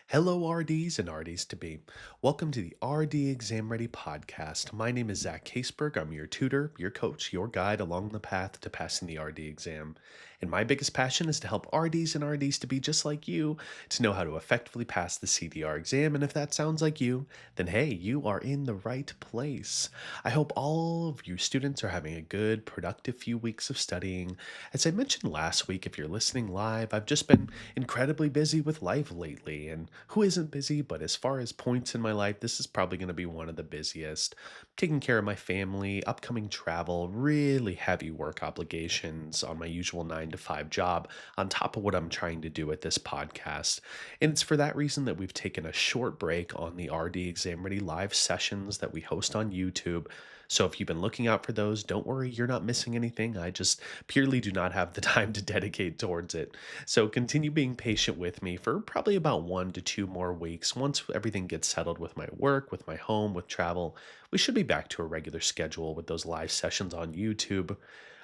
Hello, RDs and RDs to be. Welcome to the RD Exam Ready podcast. My name is Zach Caseberg. I'm your tutor, your coach, your guide along the path to passing the RD exam. And my biggest passion is to help RDs and RDs to be just like you, to know how to effectively pass the CDR exam. And if that sounds like you, then hey, you are in the right place. I hope all of you students are having a good, productive few weeks of studying. As I mentioned last week, if you're listening live, I've just been incredibly busy with life lately. And who isn't busy? But as far as points in my life, this is probably going to be one of the busiest. Taking care of my family, upcoming travel, really heavy work obligations on my usual 9 to 5 job, on top of what I'm trying to do with this podcast. And it's for that reason that we've taken a short break on the RD Exam Ready live sessions that we host on YouTube. So if you've been looking out for those, don't worry, you're not missing anything. I just purely do not have the time to dedicate towards it. So continue being patient with me for probably about 1 to 2 more weeks. Once everything gets settled with my work, with my home, with travel, we should be back to a regular schedule with those live sessions on YouTube.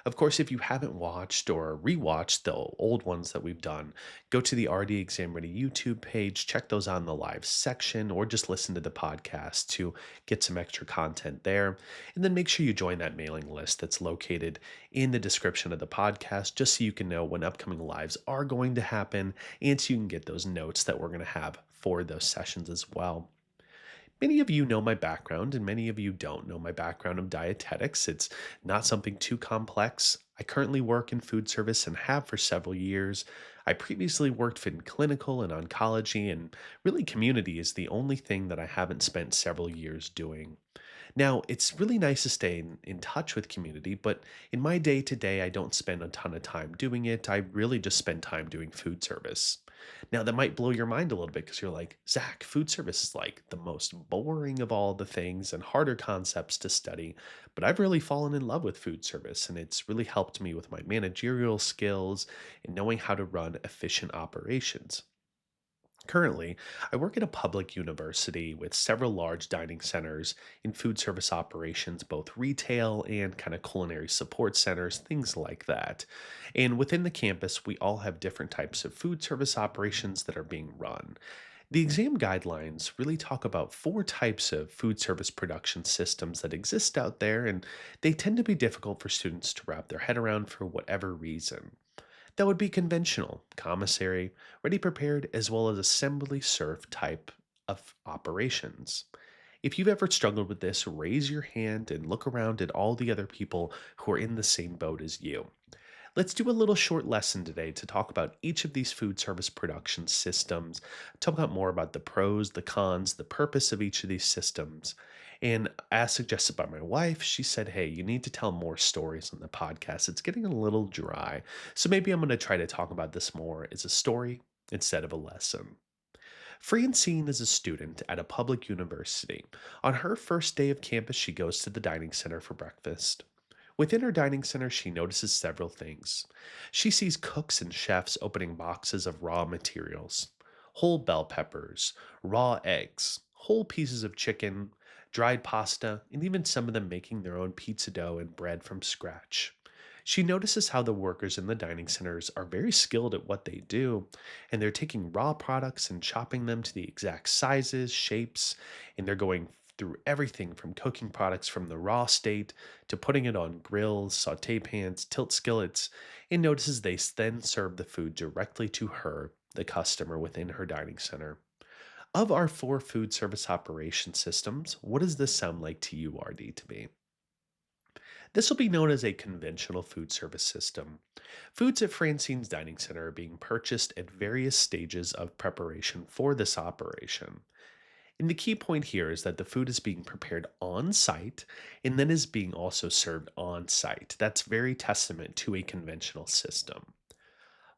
Of course, if you haven't watched or rewatched the old ones that we've done, go to the RD Exam Ready YouTube page, check those on the live section, or just listen to the podcast to get some extra content there. And then make sure you join that mailing list that's located in the description of the podcast, just so you can know when upcoming lives are going to happen and so you can get those notes that we're going to have for those sessions as well. Many of you know my background, and many of you don't know my background of dietetics. It's not something too complex. I currently work in food service and have for several years. I previously worked in clinical and oncology, and really community is the only thing that I haven't spent several years doing. Now, it's really nice to stay in touch with community, but in my day to day, I don't spend a ton of time doing it. I really just spend time doing food service. Now, that might blow your mind a little bit because you're like, Zach, food service is like the most boring of all the things and harder concepts to study. But I've really fallen in love with food service, and it's really helped me with my managerial skills and knowing how to run efficient operations. Currently, I work at a public university with several large dining centers in food service operations, both retail and kind of culinary support centers, things like that. And within the campus, we all have different types of food service operations that are being run. The exam guidelines really talk about 4 types of food service production systems that exist out there, and they tend to be difficult for students to wrap their head around for whatever reason. That would be conventional, commissary, ready prepared, as well as assembly serve type of operations. If you've ever struggled with this, raise your hand and look around at all the other people who are in the same boat as you. Let's do a little short lesson today to talk about each of these food service production systems, talk about more about the pros, the cons, the purpose of each of these systems. And as suggested by my wife, she said, hey, you need to tell more stories on the podcast. It's getting a little dry. So maybe I'm going to try to talk about this more as a story instead of a lesson. Francine is a student at a public university. On her first day of campus, she goes to the dining center for breakfast. Within her dining center, she notices several things. She sees cooks and chefs opening boxes of raw materials: whole bell peppers, raw eggs, whole pieces of chicken, dried pasta, and even some of them making their own pizza dough and bread from scratch. She notices how the workers in the dining centers are very skilled at what they do, and they're taking raw products and chopping them to the exact sizes, shapes, and they're going through everything from cooking products from the raw state to putting it on grills, saute pans, tilt skillets, and notices they then serve the food directly to her, the customer within her dining center. Of our 4 food service operation systems, what does this sound like to you, RD, to be? This will be known as a conventional food service system. Foods at Francine's Dining Center are being purchased at various stages of preparation for this operation. And the key point here is that the food is being prepared on site and then is being also served on site. That's very testament to a conventional system.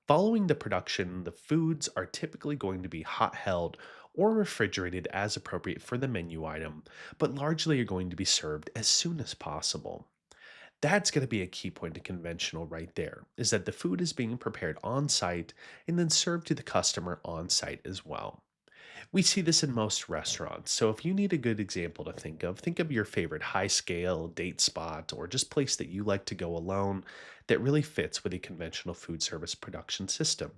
Following the production, the foods are typically going to be hot held or refrigerated as appropriate for the menu item, but largely are going to be served as soon as possible. That's going to be a key point to conventional right there, is that the food is being prepared on site and then served to the customer on site as well. We see this in most restaurants. So if you need a good example to think of your favorite high scale date spot or just place that you like to go alone that really fits with a conventional food service production system.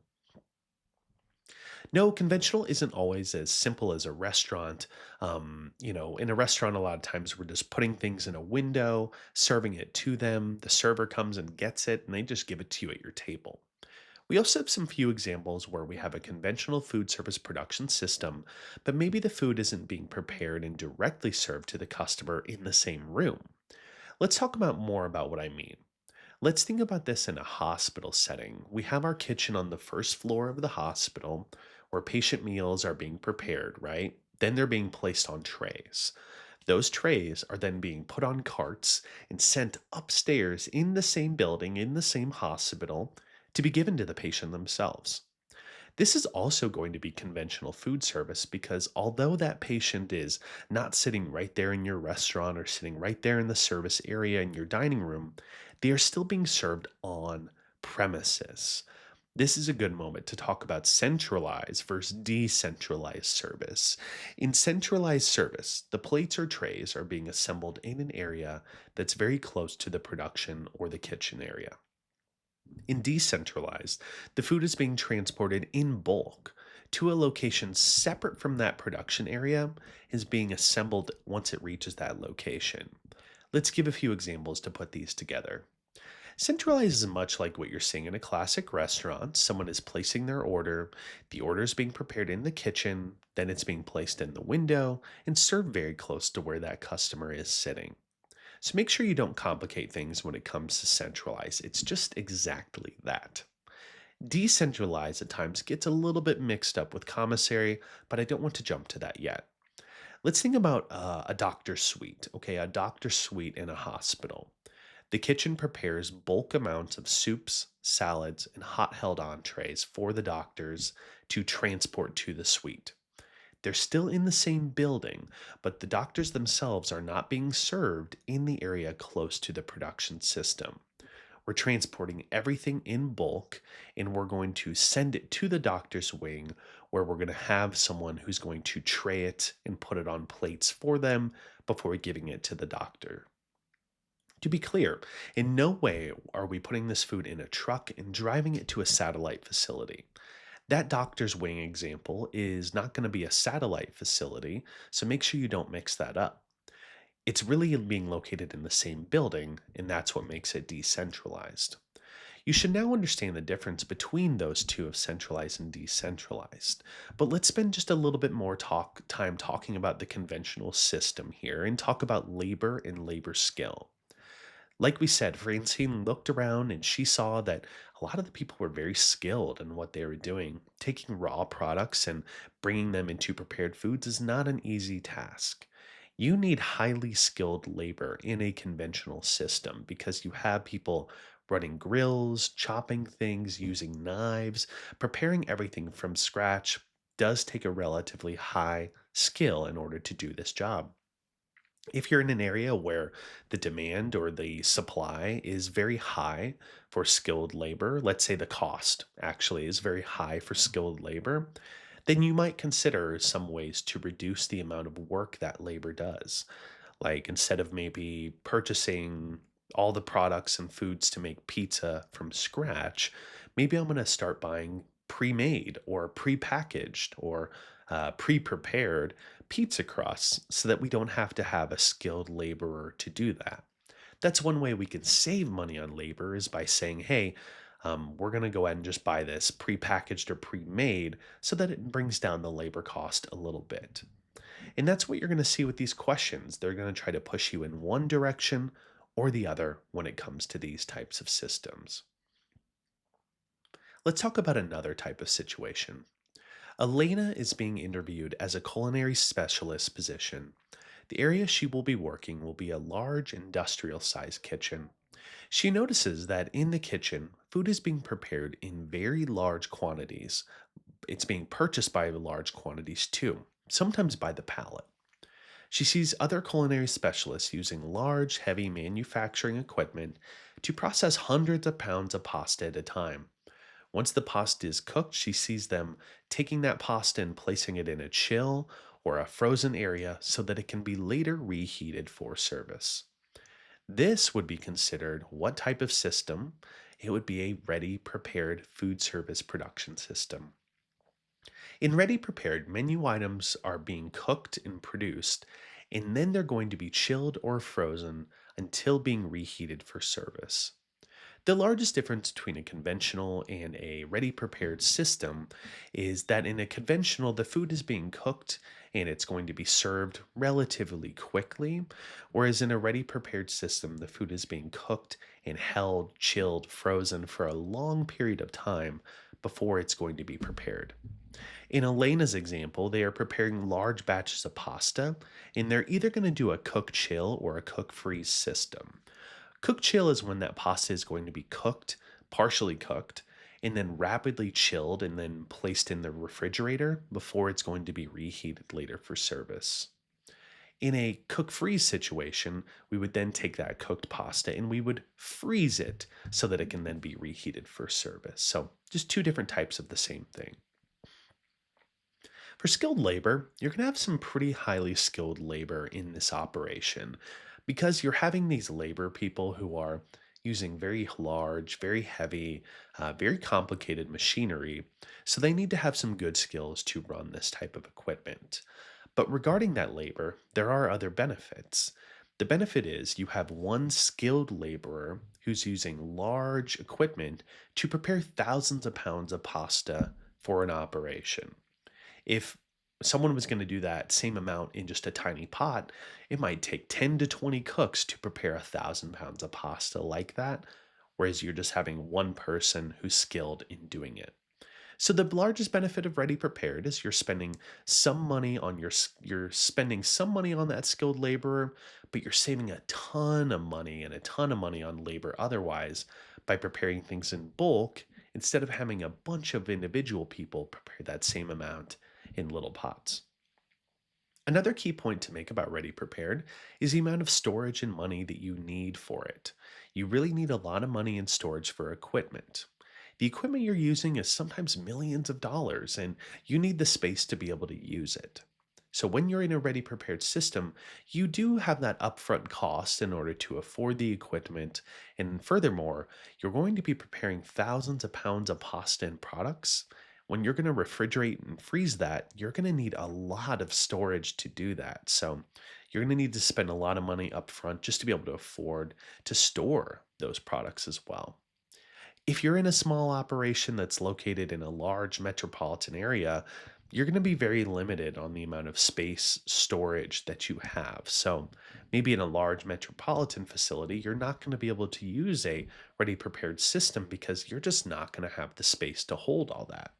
No, conventional isn't always as simple as a restaurant. In a restaurant, a lot of times we're just putting things in a window, serving it to them. The server comes and gets it, and they just give it to you at your table. We also have some few examples where we have a conventional food service production system, but maybe the food isn't being prepared and directly served to the customer in the same room. Let's talk about more about what I mean. Let's think about this in a hospital setting. We have our kitchen on the first floor of the hospital where patient meals are being prepared, right? Then they're being placed on trays. Those trays are then being put on carts and sent upstairs in the same building, in the same hospital, to be given to the patient themselves. This is also going to be conventional food service because although that patient is not sitting right there in your restaurant or sitting right there in the service area in your dining room, they are still being served on premises. This is a good moment to talk about centralized versus decentralized service. In centralized service, the plates or trays are being assembled in an area that's very close to the production or the kitchen area. In decentralized, the food is being transported in bulk to a location separate from that production area, is being assembled once it reaches that location. Let's give a few examples to put these together. Centralized is much like what you're seeing in a classic restaurant. Someone is placing their order, the order is being prepared in the kitchen, then it's being placed in the window and served very close to where that customer is sitting. So make sure you don't complicate things when it comes to centralized. It's just exactly that. Decentralized at times gets a little bit mixed up with commissary, but I don't want to jump to that yet. Let's think about a doctor's suite. Okay, a doctor's suite in a hospital. The kitchen prepares bulk amounts of soups, salads, and hot held entrees for the doctors to transport to the suite. They're still in the same building, but the doctors themselves are not being served in the area close to the production system. We're transporting everything in bulk and we're going to send it to the doctor's wing where we're going to have someone who's going to tray it and put it on plates for them before giving it to the doctor. To be clear, in no way are we putting this food in a truck and driving it to a satellite facility. That doctor's wing example is not going to be a satellite facility, so make sure you don't mix that up. It's really being located in the same building, and that's what makes it decentralized. You should now understand the difference between those two of centralized and decentralized. But let's spend just a little bit more time talking about the conventional system here and talk about labor and labor skill. Like we said, Francine looked around and she saw that a lot of the people were very skilled in what they were doing. Taking raw products and bringing them into prepared foods is not an easy task. You need highly skilled labor in a conventional system because you have people running grills, chopping things, using knives, preparing everything from scratch does take a relatively high skill in order to do this job. If you're in an area where the demand or the supply is very high for skilled labor, let's say the cost actually is very high for skilled labor, then you might consider some ways to reduce the amount of work that labor does. Like instead of maybe purchasing all the products and foods to make pizza from scratch, maybe I'm going to start buying pre made or pre packaged or pre prepared pizza crusts so that we don't have to have a skilled laborer to do that. That's one way we can save money on labor is by saying, hey, we're going to go ahead and just buy this pre-packaged or pre-made so that it brings down the labor cost a little bit. And that's what you're going to see with these questions. They're going to try to push you in one direction or the other when it comes to these types of systems. Let's talk about another type of situation. Elena is being interviewed as a culinary specialist position. The area she will be working will be a large industrial sized kitchen. She notices that in the kitchen, food is being prepared in very large quantities. It's being purchased by large quantities too, sometimes by the pallet. She sees other culinary specialists using large, heavy manufacturing equipment to process hundreds of pounds of pasta at a time. Once the pasta is cooked, she sees them taking that pasta and placing it in a chill or a frozen area so that it can be later reheated for service. This would be considered what type of system? It would be a ready, prepared food service production system. In ready prepared, menu items are being cooked and produced, and then they're going to be chilled or frozen until being reheated for service. The largest difference between a conventional and a ready prepared system is that in a conventional, the food is being cooked and it's going to be served relatively quickly, whereas in a ready prepared system, the food is being cooked and held, chilled, frozen for a long period of time before it's going to be prepared. In Elena's example, they are preparing large batches of pasta, and they're either going to do a cook chill or a cook freeze system. Cook chill is when that pasta is going to be cooked, partially cooked, and then rapidly chilled and then placed in the refrigerator before it's going to be reheated later for service. In a cook freeze situation, we would then take that cooked pasta and we would freeze it so that it can then be reheated for service. So, just two different types of the same thing. For skilled labor, you're going to have some pretty highly skilled labor in this operation because you're having these labor people who are using very large, very heavy, very complicated machinery. So they need to have some good skills to run this type of equipment. But regarding that labor, there are other benefits. The benefit is you have one skilled laborer who's using large equipment to prepare thousands of pounds of pasta for an operation. If someone was going to do that same amount in just a tiny pot, it might take 10 to 20 cooks to prepare 1,000 pounds of pasta like that, whereas you're just having one person who's skilled in doing it. So the largest benefit of ready prepared is you're spending some money on that skilled laborer, but you're saving a ton of money and a ton of money on labor otherwise by preparing things in bulk instead of having a bunch of individual people prepare that same amount in little pots. Another key point to make about ready prepared is the amount of storage and money that you need for it. You really need a lot of money in storage for equipment. The equipment you're using is sometimes millions of dollars, and you need the space to be able to use it. So, when you're in a ready prepared system, you do have that upfront cost in order to afford the equipment. And furthermore, you're going to be preparing thousands of pounds of pasta and products. When you're going to refrigerate and freeze that, you're going to need a lot of storage to do that. So, you're going to need to spend a lot of money upfront just to be able to afford to store those products as well. If you're in a small operation that's located in a large metropolitan area, you're going to be very limited on the amount of space storage that you have. So, maybe in a large metropolitan facility, you're not going to be able to use a ready prepared system because you're just not going to have the space to hold all that.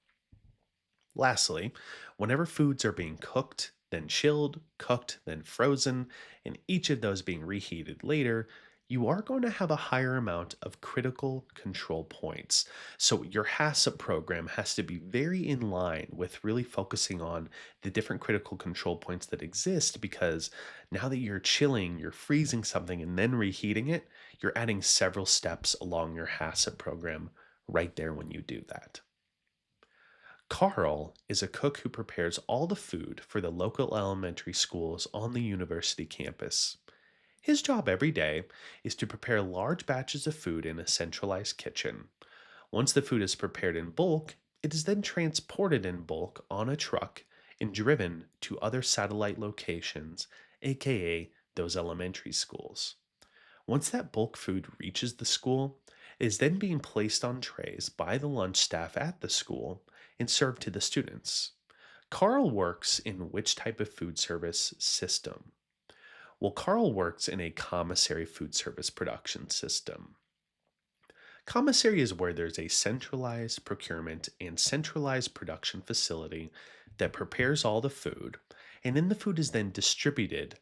Lastly, whenever foods are being cooked, then chilled, cooked, then frozen, and each of those being reheated later, you are going to have a higher amount of critical control points. So your HACCP program has to be very in line with really focusing on the different critical control points that exist because now that you're chilling, you're freezing something and then reheating it, you're adding several steps along your HACCP program right there when you do that. Carl is a cook who prepares all the food for the local elementary schools on the university campus. His job every day is to prepare large batches of food in a centralized kitchen. Once the food is prepared in bulk, it is then transported in bulk on a truck and driven to other satellite locations, aka those elementary schools. Once that bulk food reaches the school, it is then being placed on trays by the lunch staff at the school and served to the students. Carl works in which type of food service system? Well, Carl works in a commissary food service production system. Commissary is where there's a centralized procurement and centralized production facility that prepares all the food, and then the food is then distributed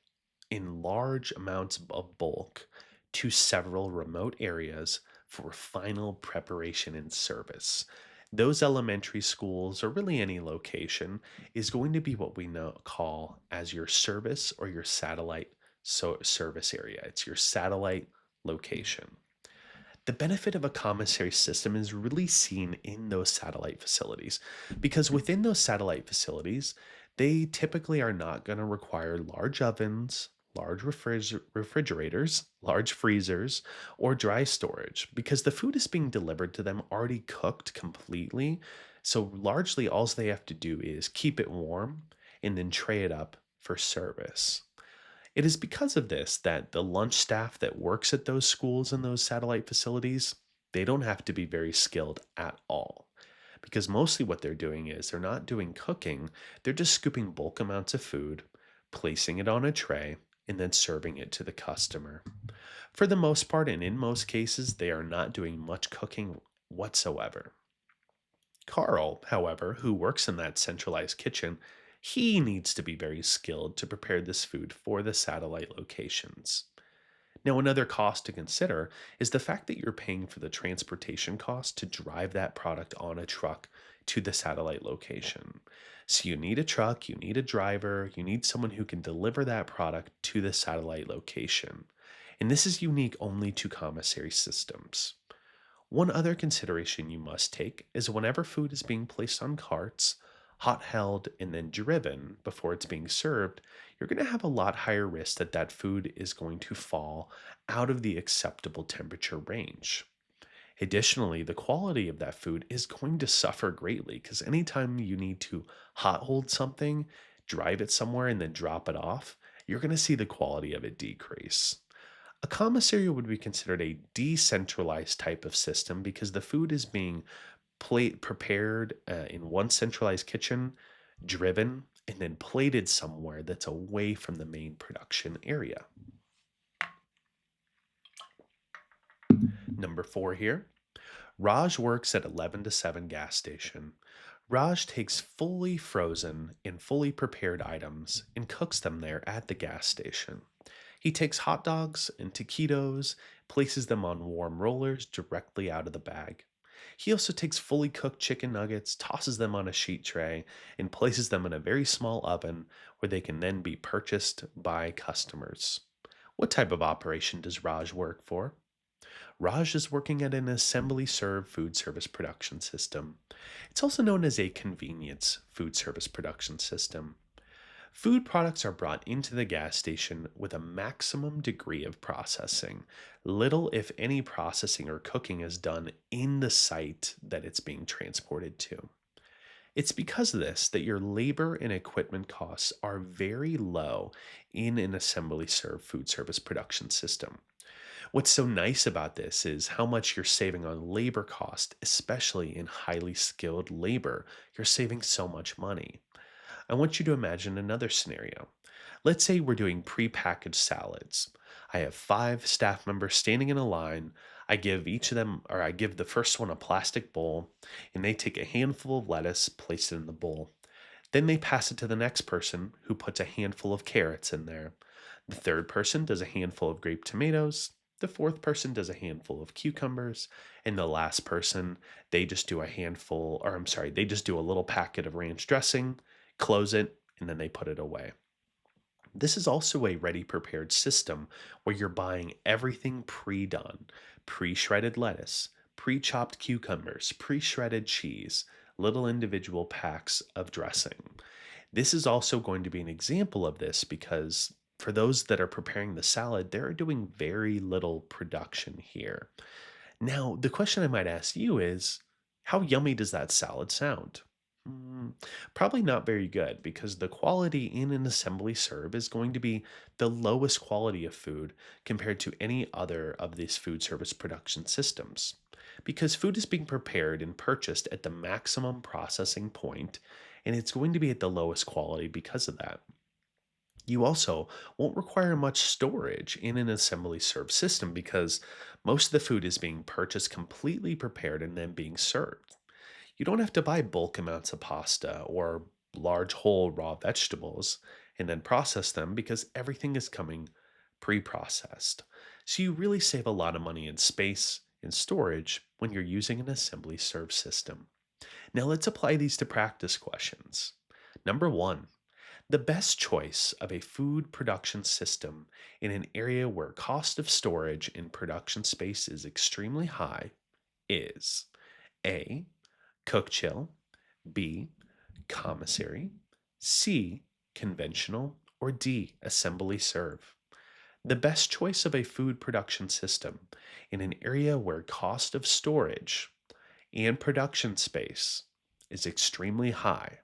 in large amounts of bulk to several remote areas for final preparation and service. Those elementary schools, or really any location, is going to be what we call as your service or your satellite service area. It's your satellite location. The benefit of a commissary system is really seen in those satellite facilities because within those satellite facilities, they typically are not going to require large ovens, large refrigerators, large freezers, or dry storage because the food is being delivered to them already cooked completely So largely all they have to do is keep it warm and then tray it up for service. It is because of this that the lunch staff that works at those schools and those satellite facilities, they don't have to be very skilled at all. Because mostly what they're doing is they're not doing cooking, they're just scooping bulk amounts of food, placing it on a tray, and then serving it to the customer. For the most part, and in most cases, they are not doing much cooking whatsoever. Carl, however, who works in that centralized kitchen, he needs to be very skilled to prepare this food for the satellite locations. Now, another cost to consider is the fact that you're paying for the transportation cost to drive that product on a truck to the satellite location. So, you need a truck, you need a driver, you need someone who can deliver that product to the satellite location. And this is unique only to commissary systems. One other consideration you must take is whenever food is being placed on carts, hot held, and then driven before it's being served, you're going to have a lot higher risk that that food is going to fall out of the acceptable temperature range. Additionally, the quality of that food is going to suffer greatly because anytime you need to hot hold something, drive it somewhere, and then drop it off, you're going to see the quality of it decrease. A commissary would be considered a decentralized type of system because the food is being prepared in one centralized kitchen, driven, and then plated somewhere that's away from the main production area. Number four here, Raj works at 11 to 7 gas station. Raj takes fully frozen and fully prepared items and cooks them there at the gas station. He takes hot dogs and taquitos, places them on warm rollers directly out of the bag. He also takes fully cooked chicken nuggets, tosses them on a sheet tray, and places them in a very small oven where they can then be purchased by customers. What type of operation does Raj work for? Raj is working at an assembly serve food service production system. It's also known as a convenience food service production system. Food products are brought into the gas station with a maximum degree of processing. Little, if any, processing or cooking is done in the site that it's being transported to. It's because of this that your labor and equipment costs are very low in an assembly serve food service production system. What's so nice about this is how much you're saving on labor cost, especially in highly skilled labor. You're saving so much money. I want you to imagine another scenario. Let's say we're doing prepackaged salads. I have 5 staff members standing in a line. I give each of them, or I give the first one a plastic bowl, and they take a handful of lettuce, place it in the bowl. Then they pass it to the next person who puts a handful of carrots in there. The third person does a handful of grape tomatoes. The fourth person does a handful of cucumbers. And the last person, they just do a handful, or I'm sorry, they just do a little packet of ranch dressing, close it, and then they put it away. This is also a ready prepared system where you're buying everything pre done, pre shredded lettuce, pre chopped cucumbers, pre shredded cheese, little individual packs of dressing. This is also going to be an example of this because for those that are preparing the salad, they're doing very little production here. Now, the question I might ask you is how yummy does that salad sound? Mm, Probably not very good because the quality in an assembly serve is going to be the lowest quality of food compared to any other of these food service production systems. Because food is being prepared and purchased at the maximum processing point, and it's going to be at the lowest quality because of that. You also won't require much storage in an assembly serve system because most of the food is being purchased completely prepared and then being served. You don't have to buy bulk amounts of pasta or large whole raw vegetables and then process them because everything is coming pre processed. So you really save a lot of money in space and storage when you're using an assembly serve system. Now let's apply these to practice questions. Number one, the best choice of a food production system in an area where cost of storage and production space is extremely high is A. Cook chill, B. Commissary, C. Conventional, or D. Assembly serve. The best choice of a food production system in an area where cost of storage and production space is extremely high,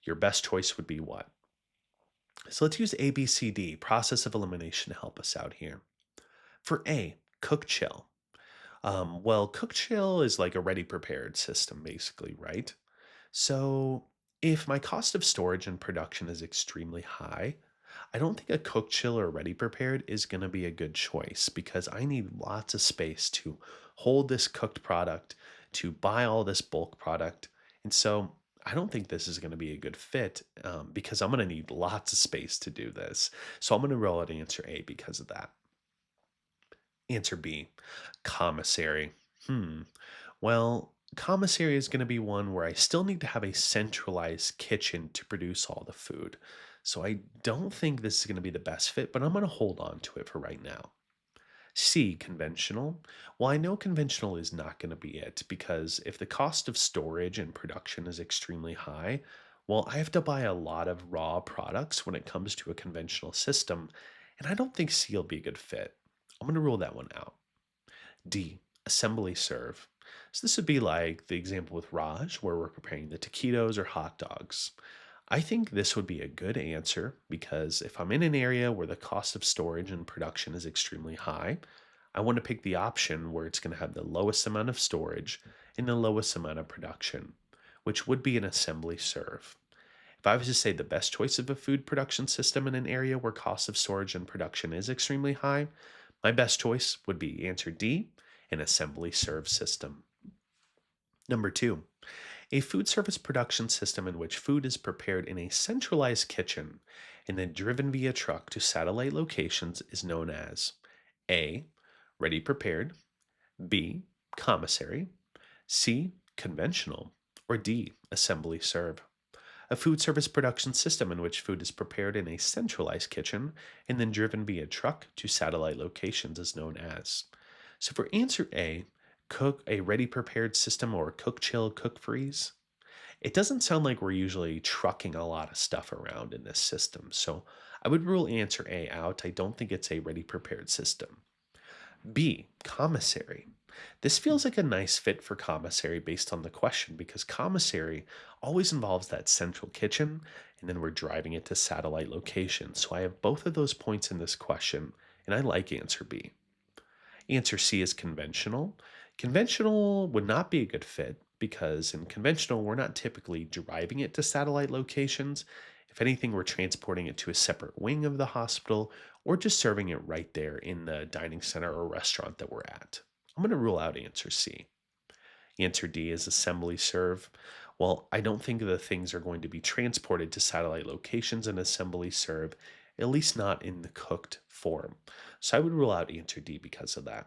your best choice would be what? So let's use ABCD, process of elimination, to help us out here. For A, cook chill. Well, cook chill is like a ready prepared system, basically, right? So if my cost of storage and production is extremely high, I don't think a cook chill or ready prepared is going to be a good choice because I need lots of space to hold this cooked product, to buy all this bulk product. And so I don't think this is going to be a good fit because I'm going to need lots of space to do this. So I'm going to roll out answer A because of that. Answer B, commissary. Hmm. Well, commissary is going to be one where I still need to have a centralized kitchen to produce all the food. So I don't think this is going to be the best fit, but I'm going to hold on to it for right now. C, conventional. Well, I know conventional is not going to be it because if the cost of storage and production is extremely high, well, I have to buy a lot of raw products when it comes to a conventional system, and I don't think C will be a good fit. I'm going to rule that one out. D, assembly serve. So this would be like the example with Raj, where we're preparing the taquitos or hot dogs. I think this would be a good answer because if I'm in an area where the cost of storage and production is extremely high, I want to pick the option where it's going to have the lowest amount of storage and the lowest amount of production, which would be an assembly serve. If I was to say the best choice of a food production system in an area where cost of storage and production is extremely high, my best choice would be answer D, an assembly serve system. Number two, a food service production system in which food is prepared in a centralized kitchen and then driven via truck to satellite locations is known as A, ready prepared, B, commissary, C, conventional, or D, assembly serve. A food service production system in which food is prepared in a centralized kitchen and then driven via truck to satellite locations is known as. So for answer A, cook a ready prepared system or cook chill, cook freeze, it doesn't sound like we're usually trucking a lot of stuff around in this system. So I would rule answer A out. I don't think it's a ready prepared system. B, commissary. This feels like a nice fit for commissary based on the question because commissary always involves that central kitchen and then we're driving it to satellite locations. So I have both of those points in this question and I like answer B. Answer C is conventional. Conventional would not be a good fit because in conventional, we're not typically driving it to satellite locations. If anything, we're transporting it to a separate wing of the hospital or just serving it right there in the dining center or restaurant that we're at. I'm going to rule out answer C. Answer D is assembly serve. Well, I don't think the things are going to be transported to satellite locations in assembly serve, at least not in the cooked form. So I would rule out answer D because of that.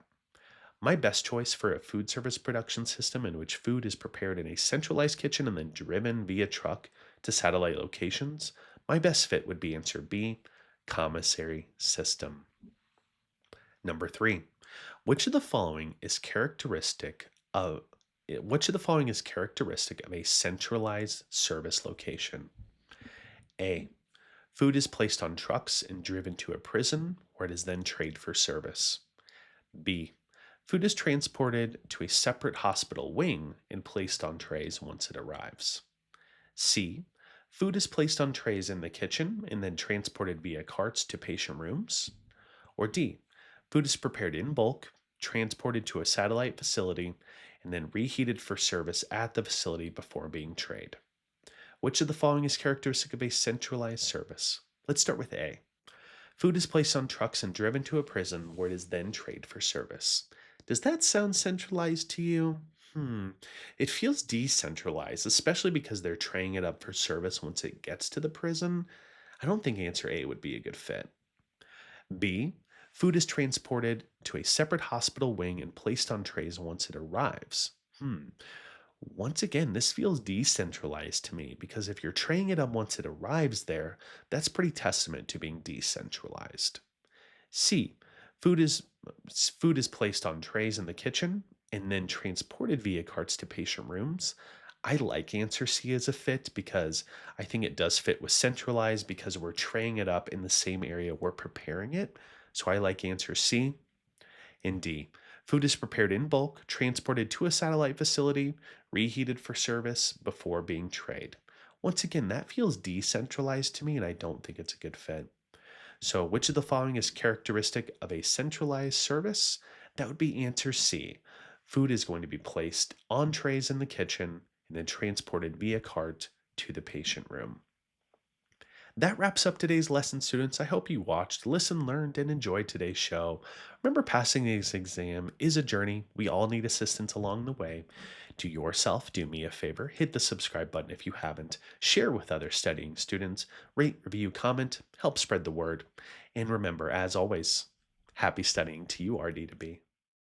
My best choice for a food service production system in which food is prepared in a centralized kitchen and then driven via truck to satellite locations, my best fit would be answer B, commissary system. Number three, which of the following is characteristic of which of the following is characteristic of a centralized service location? A. Food is placed on trucks and driven to a prison where it is then traded for service. B. Food is transported to a separate hospital wing and placed on trays once it arrives. C. Food is placed on trays in the kitchen and then transported via carts to patient rooms. Or D. Food is prepared in bulk, transported to a satellite facility, and then reheated for service at the facility before being traded. Which of the following is characteristic of a centralized service? Let's start with A. Food is placed on trucks and driven to a prison where it is then traded for service. Does that sound centralized to you? It feels decentralized, especially because they're traying it up for service once it gets to the prison. I don't think answer A would be a good fit. B. Food is transported to a separate hospital wing and placed on trays once it arrives. Once again, this feels decentralized to me because if you're traying it up once it arrives there, that's pretty testament to being decentralized. C. Food is food is placed on trays in the kitchen and then transported via carts to patient rooms. I like answer C as a fit because I think it does fit with centralized because we're traying it up in the same area we're preparing it. So I like answer C. And D. Food is prepared in bulk, transported to a satellite facility, reheated for service before being trayed. Once again, that feels decentralized to me, and I don't think it's a good fit. So, which of the following is characteristic of a centralized service? That would be answer C. Food is going to be placed on trays in the kitchen and then transported via cart to the patient room. That wraps up today's lesson, students. I hope you watched, listened, learned, and enjoyed today's show. Remember, passing this exam is a journey. We all need assistance along the way. Do yourself, do me a favor, hit the subscribe button if you haven't, share with other studying students, rate, review, comment, help spread the word. And remember, as always, happy studying to you, RD to be.